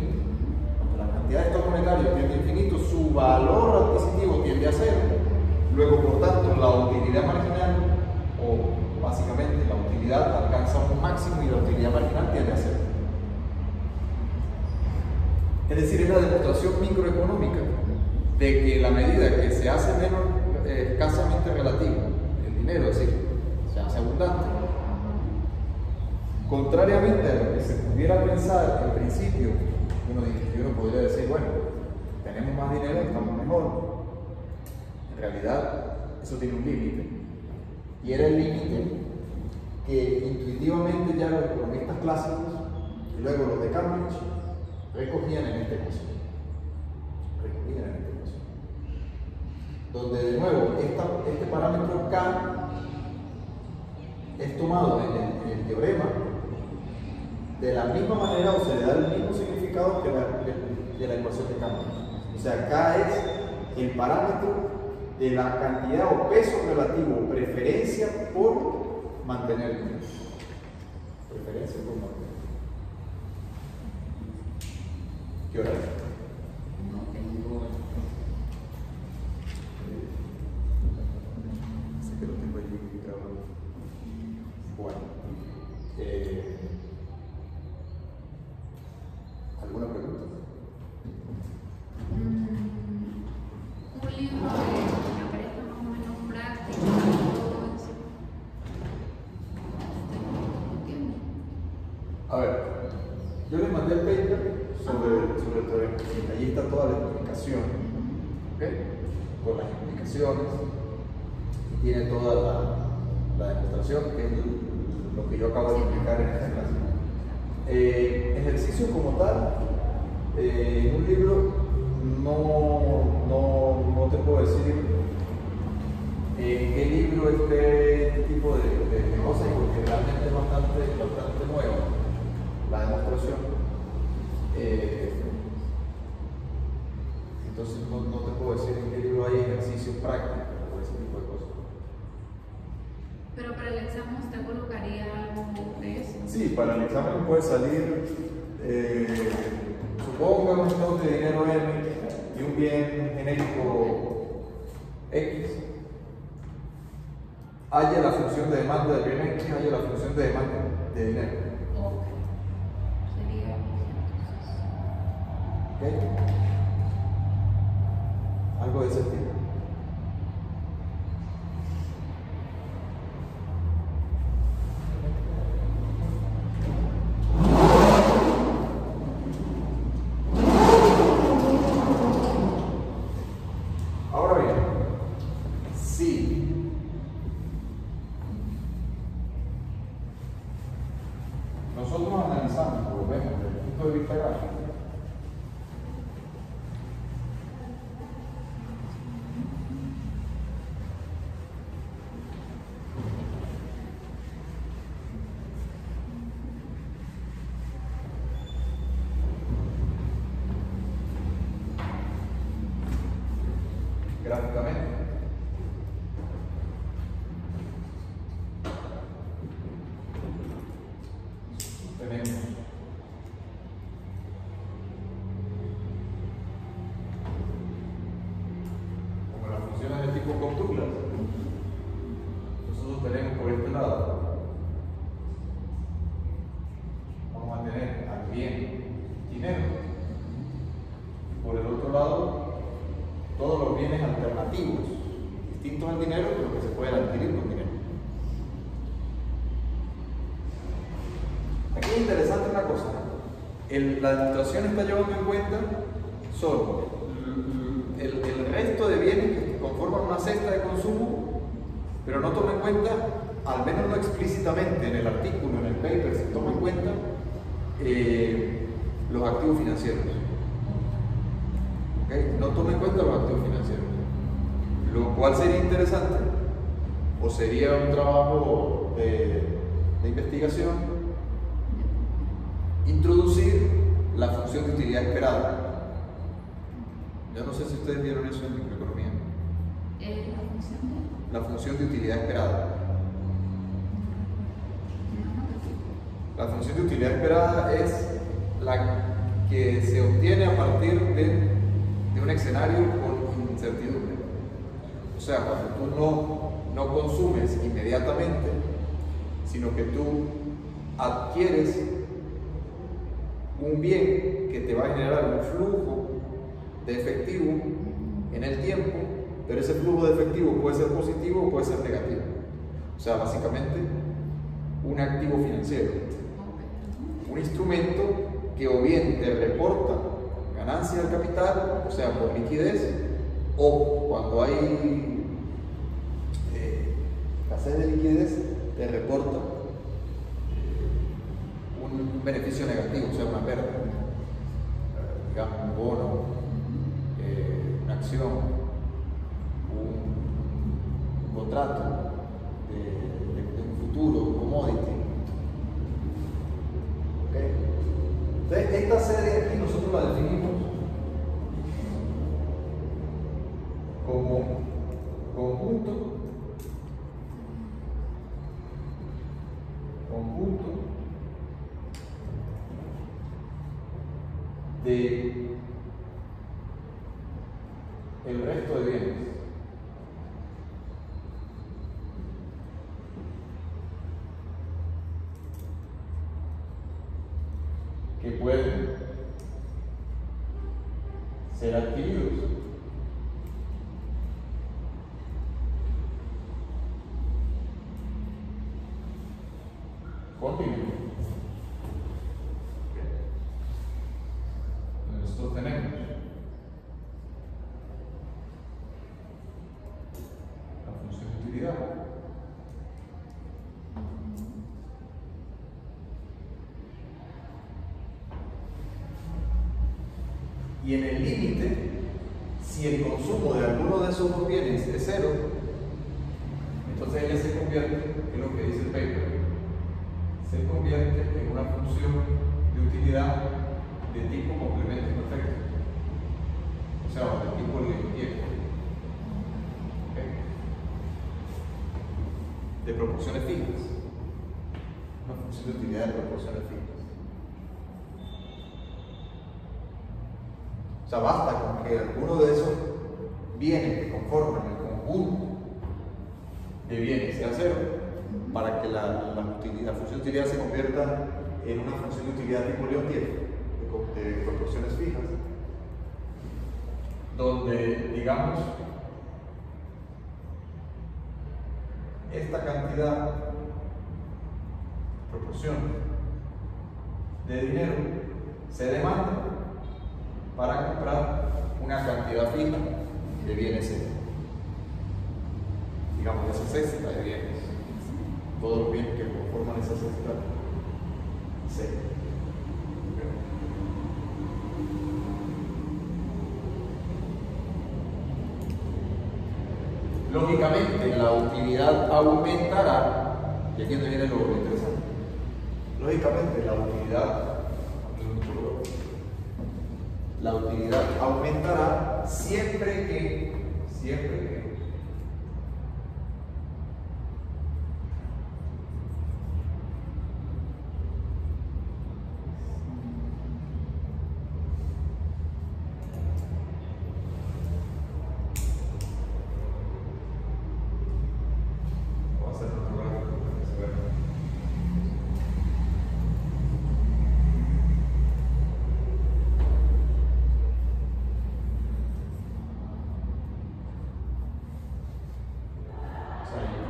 B: cuando la cantidad de stock monetario tiende a infinito, su valor adquisitivo tiende a cero. Luego, por tanto, la utilidad marginal, o básicamente la utilidad alcanza un máximo y la utilidad marginal tiende a cero. Es decir, es la demostración microeconómica de que en la medida que se hace menos escasamente relativo el dinero, es decir, se hace abundante, contrariamente a lo que se pudiera pensar en principio, uno podría decir, bueno, tenemos más dinero, estamos mejor. En realidad, eso tiene un límite. Y era el límite que intuitivamente ya los economistas clásicos y luego los de Cambridge recogían en este caso. Donde de nuevo este parámetro K es tomado en el teorema de la misma manera o se le da el mismo significado que de la ecuación de Cambridge. O sea, K es el parámetro de la cantidad o peso relativo, preferencia por mantener dinero. Preferencia por mantener. ¿Qué hora es?
C: No tengo.
B: Sé que lo tengo allí grabado. Bueno. ¿Alguna pregunta?
C: Un libro que aparezca más o menos práctico, todo eso.
B: A ver, yo les mandé el paper sobre el teorema. Allí está toda la explicación, ¿ok? Con las explicaciones, tiene toda la demostración, que es lo que yo acabo de explicar en esta clase. Ejercicio como tal, en un libro no te puedo decir en qué libro esté este tipo de cosas, porque realmente es bastante nuevo la demostración. Entonces no te puedo decir en qué libro hay ejercicios prácticos o ese tipo de cosas.
C: Pero para el examen usted colocaría algo de eso.
B: Sí, para el examen puede salir, suponga un stock de dinero M y un bien genérico X. Haya la función de demanda del bien X, haya la función de demanda de dinero.
C: Ok. Sería entonces.
B: ¿Ok? Algo de ese tipo. Ahora bien, si nosotros analizamos, lo vemos desde el punto de vista gráfico, gráficamente, tenemos como las funciones de tipo con Douglas. Nosotros tenemos por este lado, vamos a tener al bien dinero, y por el otro lado todos los bienes alternativos, distintos al dinero, pero que se pueden adquirir con dinero. Aquí es interesante una cosa, la demostración está llevando en cuenta solo el resto de bienes que conforman una cesta de consumo, pero no toma en cuenta, al menos no explícitamente en el artículo, en el paper, se toma en cuenta los activos financieros. ¿Okay? No toma en cuenta los activos financieros, lo cual sería interesante, o sería un trabajo de investigación, introducir la función de utilidad esperada. Yo no sé si ustedes vieron eso en microeconomía. La función de utilidad esperada. La función de utilidad esperada es la que se obtiene a partir de un escenario con incertidumbre. O sea, cuando tú no consumes inmediatamente, sino que tú adquieres un bien que te va a generar un flujo de efectivo en el tiempo, pero ese flujo de efectivo puede ser positivo o puede ser negativo. O sea, básicamente un activo financiero, un instrumento que o bien te reporta ganancia del capital, o sea, por liquidez, o cuando hay escasez de liquidez, te reporta un beneficio negativo, o sea, una pérdida, digamos, un bono, una acción, un contrato de un futuro, un commodity. ¿Okay? Entonces, esta serie aquí nosotros la definimos como conjunto de el resto de bienes que pueden ser adquiridos con dinero. Nosotros tenemos la función de utilidad, y en el límite, si el consumo de alguno de esos dos bienes es cero, entonces ella se convierte, en lo que dice el paper, se convierte en una función de utilidad de tipo complemento perfecto, o sea, de tipo Liouville, ¿okay? De proporciones fijas, una función de utilidad de proporciones fijas. O sea, basta con que alguno de esos bienes que conforman el conjunto de bienes sea cero para que la función de utilidad se convierta en una función de utilidad tipo Liouville de proporciones fijas, donde, digamos, esta cantidad, proporción de dinero se demanda para comprar una cantidad fija de bienes C. Digamos, esa cesta de bienes, todos los bienes que conforman esa cesta C. Lógicamente, la utilidad aumentará, y aquí es donde viene lo interesante. Lógicamente, la utilidad aumentará siempre que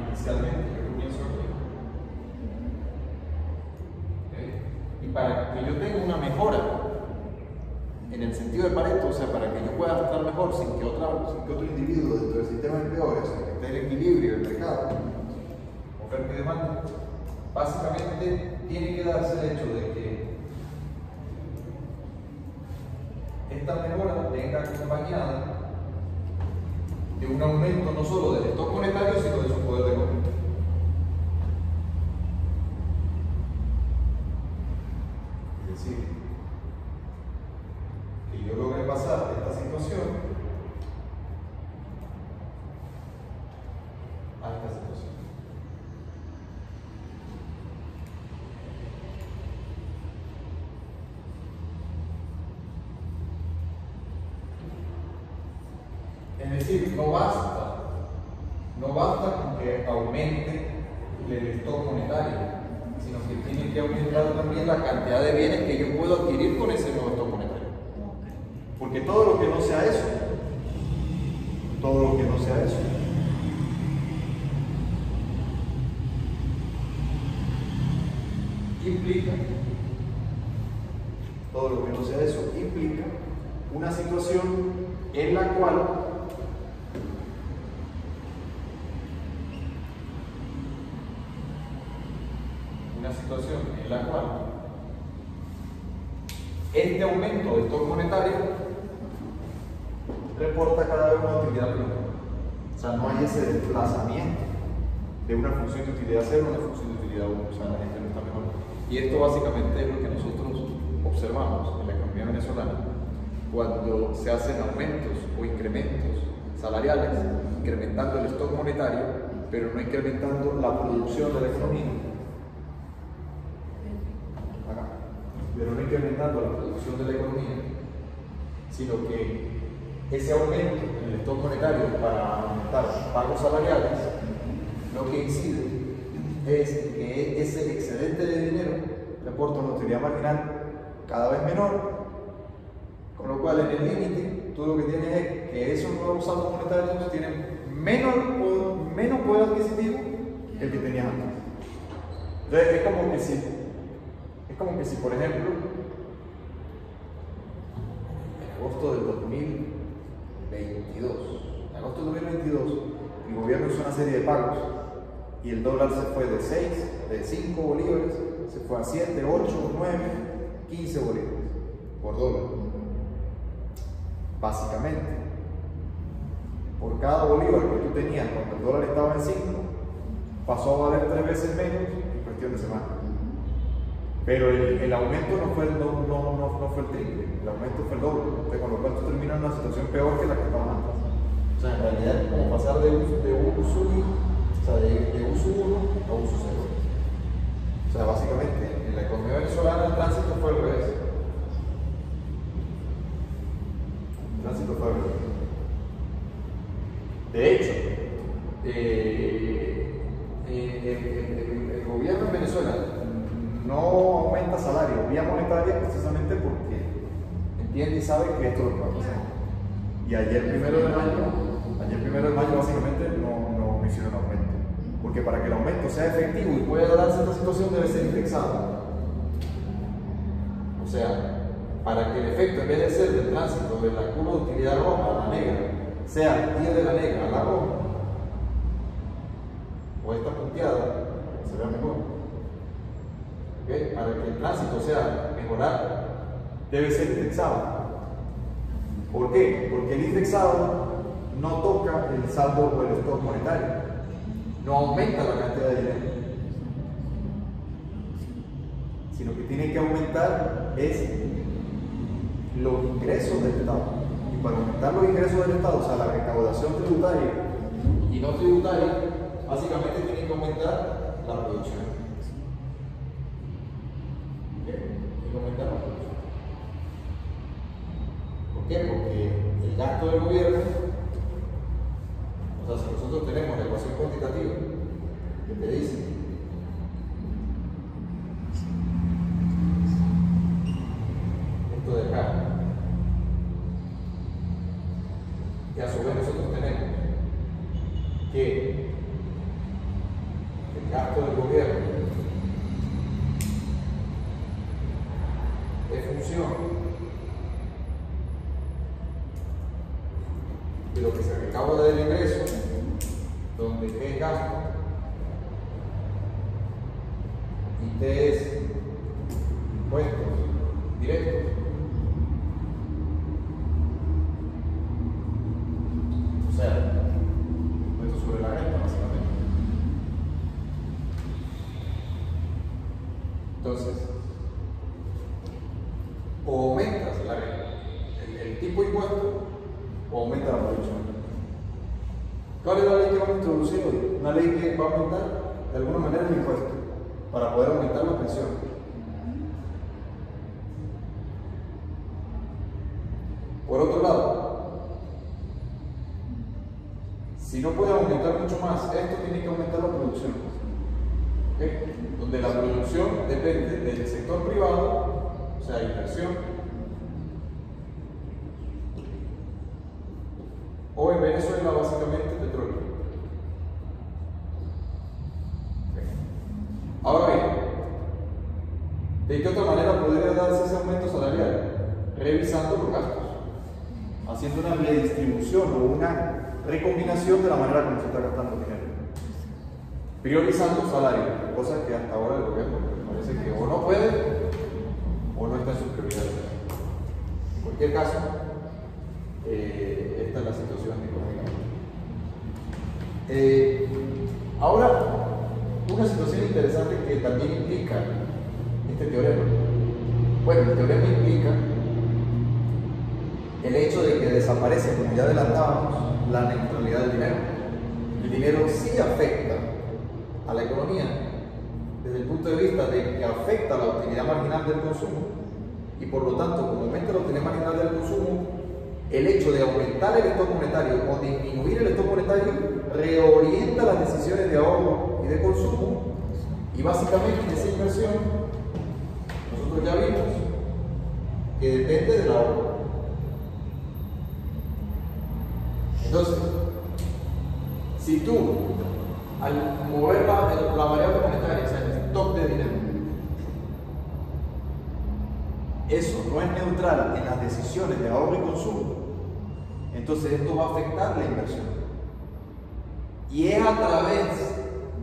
B: inicialmente yo comienzo aquí. ¿Okay? Y para que yo tenga una mejora en el sentido de Pareto, o sea, para que yo pueda estar mejor sin que otro individuo dentro del sistema empeore, o sea, que esté el equilibrio del mercado, oferta y demanda, básicamente tiene que darse el hecho de que esta mejora venga acompañada de un aumento no solo del stock monetario, sino de su poder de compra. Es decir, no basta con que aumente el stock monetario, sino que tiene que aumentar también la cantidad de bienes que yo puedo adquirir con ese nuevo stock monetario.
A: Porque todo lo que no sea eso, implica una situación en la cual
B: este aumento del stock monetario
A: reporta cada vez una utilidad plena. O sea, no hay ese desplazamiento de una función de utilidad 0 a una función de utilidad 1. O sea, la gente no está mejor.
B: Y esto básicamente es lo que nosotros observamos en la economía venezolana cuando se hacen aumentos o incrementos salariales, incrementando el stock monetario, pero no incrementando la producción de la economía. Pero no incrementando la producción de la economía, sino que ese aumento en el stock monetario para aumentar pagos salariales, lo que incide es que ese excedente de dinero
A: reporta una utilidad marginal cada vez menor,
B: con lo cual en el límite tú lo que tienes es que esos nuevos saldos monetarios tienen menos poder adquisitivo
A: que el que tenías antes.
B: Entonces es como que si por ejemplo en agosto del 2022
A: el gobierno hizo una serie de pagos y el dólar se fue de 5 bolívares, se fue a 7, 8, 9, 15 bolívares por dólar. Básicamente, por cada bolívar que tú tenías cuando el dólar estaba en 5, pasó a valer 3 veces menos en cuestión de semana. Pero el aumento no fue el triple, el aumento fue el doble, con lo cual tú terminas en una situación peor que la que estabas antes.
B: O sea, en realidad es como pasar de uso 1 a uso 0.
A: O sea, básicamente,
B: En la economía venezolana el tránsito fue al revés. De hecho, el gobierno en Venezuela
A: no aumenta salario vía monetaria precisamente porque
B: entiende y sabe que esto es lo que va a pasar.
A: Y ayer primero de mayo básicamente no hicieron aumento. Porque para que el aumento sea efectivo y pueda darse esta situación debe ser indexado.
B: O sea, para que el efecto, en vez de ser del tránsito de la curva de utilidad roja a la negra, sea ir de la negra a la roja, o esta punteada, se vea mejor. ¿Okay? Para que el tránsito sea mejorado,
A: debe ser indexado. ¿Por qué? Porque el indexado no toca el saldo o el stock monetario,
B: no aumenta la cantidad de dinero,
A: sino que tiene que aumentar es los ingresos del Estado. Y para aumentar los ingresos del Estado, o sea, la recaudación tributaria
B: y no tributaria, básicamente tiene que aumentar la producción. Tiene que aumentar la producción. ¿Por qué? Porque el gasto del gobierno, o sea, si nosotros tenemos la ecuación cuantitativa que te dice esto de acá, y a su vez nosotros tenemos que el gasto del gobierno es función de lo que se recauda del ingreso, donde T es gasto y T es impuestos directos. O sea, impuestos sobre la renta, básicamente. Entonces, o aumentas el tipo de impuesto o aumenta la producción. ¿Cuál es la ley que vamos a introducir hoy? Una ley que va a aumentar de alguna manera el impuesto para poder aumentar la pensión. Por otro lado, Si no puede aumentar mucho más, esto tiene que aumentar la producción. ¿Okay? Donde la producción depende del sector privado, o sea, inversión, o en Venezuela básicamente petróleo. ¿Okay? Ahora bien, ¿de qué otra manera podría darse ese aumento salarial? Revisando los gastos, haciendo una redistribución o una recombinación de la manera como se está gastando el dinero, priorizando salarios, cosas que hasta ahora el gobierno parece que o no puede o no está en sus prioridades. En cualquier caso, esta es la situación económica. Ahora, una situación interesante que también implica este teorema. Bueno, el teorema implica el hecho de que desaparece, como ya adelantábamos, la neutralidad del dinero. El dinero sí afecta a la economía desde el punto de vista de que afecta la utilidad marginal del consumo y por lo tanto, como aumenta la utilidad marginal del consumo, el hecho de aumentar el stock monetario o disminuir el stock monetario reorienta las decisiones de ahorro y de consumo y básicamente esa inversión nosotros ya vimos que depende del ahorro. Entonces, si tú, al mover la variable monetaria, o sea, el stock de dinero, eso no es neutral en las decisiones de ahorro y consumo, entonces esto va a afectar la inversión. Y es a través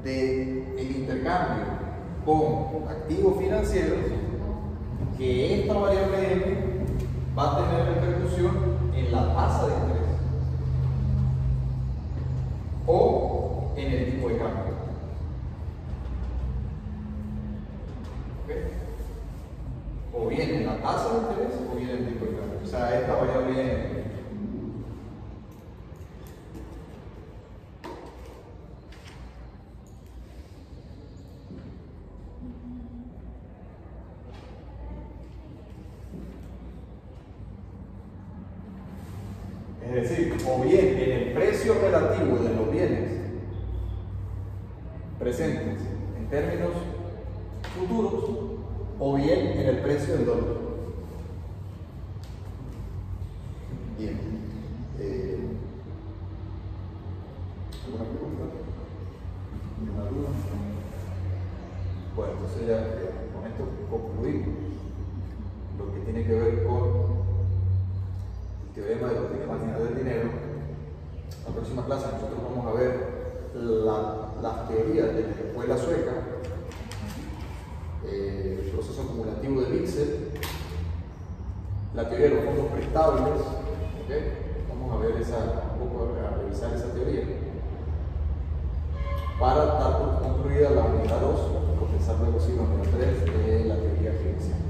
B: del intercambio con activos financieros que esta variable M va a tener repercusión en la tasa de interés o en el tipo de cambio. ¿Okay? O bien en la tasa de interés o bien en el tipo de cambio. O sea, esta variable es decir, o bien en el precio relativo de los bienes presentes en términos futuros, o bien en el precio del dólar. Bien. ¿Alguna pregunta? ¿Alguna duda? Bueno, entonces ya con esto concluimos lo que tiene que ver con teorema de la utilidad marginal del dinero. La próxima clase nosotros vamos a ver las teorías de la escuela sueca, el proceso acumulativo de Wicksell, la teoría de los fondos prestables. ¿Okay? Vamos a ver un poco a revisar esa teoría para dar por concluida la unidad 2 y comenzar luego sí la unidad 3 de la teoría gerencial.